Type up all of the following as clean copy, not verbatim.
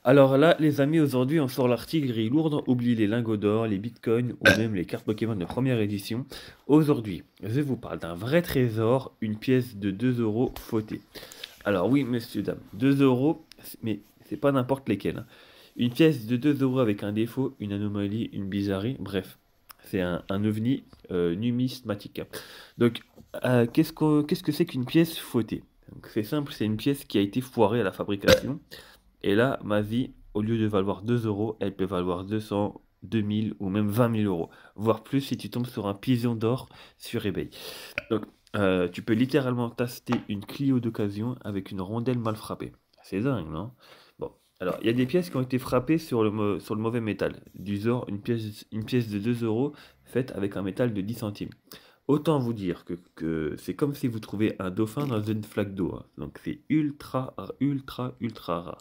Alors là, les amis, aujourd'hui, on sort l'artillerie lourde. Oublie les lingots d'or, les bitcoins ou même les cartes Pokémon de première édition. Aujourd'hui, je vous parle d'un vrai trésor, une pièce de 2 euros fautée. Alors oui, messieurs, dames, 2 euros, mais c'est pas n'importe lesquels, hein. Une pièce de 2 euros avec un défaut, une anomalie, une bizarrerie, bref, c'est un ovni numismatique, hein. Donc, qu'est-ce que c'est qu'une pièce fautée? Donc, c'est simple, c'est une pièce qui a été foirée à la fabrication. Et là, ma vie, au lieu de valoir 2 euros, elle peut valoir 200, 2000 ou même 20 000 euros. Voire plus si tu tombes sur un pigeon d'or sur eBay. Donc, tu peux littéralement t'acheter une Clio d'occasion avec une rondelle mal frappée. C'est dingue, non? Bon, alors, il y a des pièces qui ont été frappées sur le mauvais métal. Du genre, une pièce de 2 euros faite avec un métal de 10 centimes. Autant vous dire que c'est comme si vous trouvez un dauphin dans une flaque d'eau, hein. Donc, c'est ultra, ultra, ultra rare.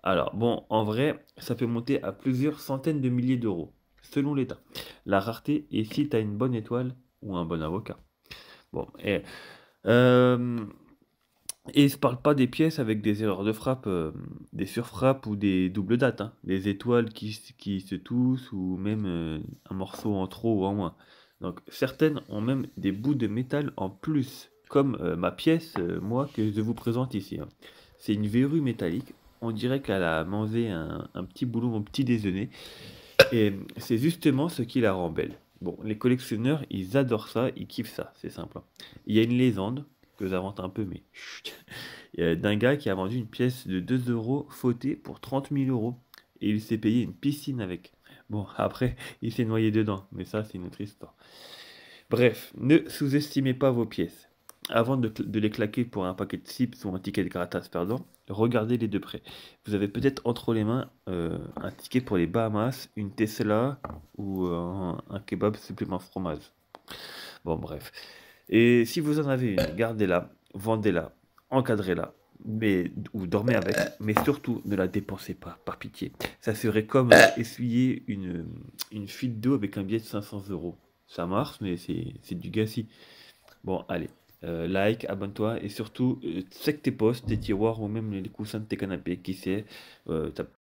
Alors, bon, en vrai, ça peut monter à plusieurs centaines de milliers d'euros, selon l'État. La rareté et si tu as une bonne étoile ou un bon avocat. Bon, euh, et je parle pas des pièces avec des erreurs de frappe, des surfrappes ou des doubles dates, hein. Des étoiles qui se touchent ou même un morceau en trop ou en moins. Donc, certaines ont même des bouts de métal en plus, comme ma pièce, moi, que je vous présente ici, hein. C'est une verrue métallique. On dirait qu'elle a mangé un petit boulot au petit déjeuner. Et c'est justement ce qui la rend belle. Bon, les collectionneurs, ils adorent ça, ils kiffent ça, c'est simple, hein. Il y a une légende, que j'invente un peu, mais chut, d'un gars qui a vendu une pièce de 2 euros fautée pour 30 000 euros. Et il s'est payé une piscine avec. Bon, après, il s'est noyé dedans, mais ça, c'est une autre histoire. Bref, ne sous-estimez pas vos pièces. Avant de les claquer pour un paquet de chips ou un ticket de gratas, pardon, regardez-les de près. Vous avez peut-être entre les mains un ticket pour les Bahamas, une Tesla ou un kebab supplément fromage. Bon, bref. Et si vous en avez une, gardez-la, vendez-la, encadrez-la, mais, ou dormez avec, mais surtout ne la dépensez pas, par pitié. Ça serait comme essuyer une fuite d'eau avec un billet de 500 euros. Ça marche, mais c'est du gâchis. Bon, allez, like, abonne-toi et surtout, check tes posts, tes tiroirs ou même les coussins de tes canapés. Qui sait,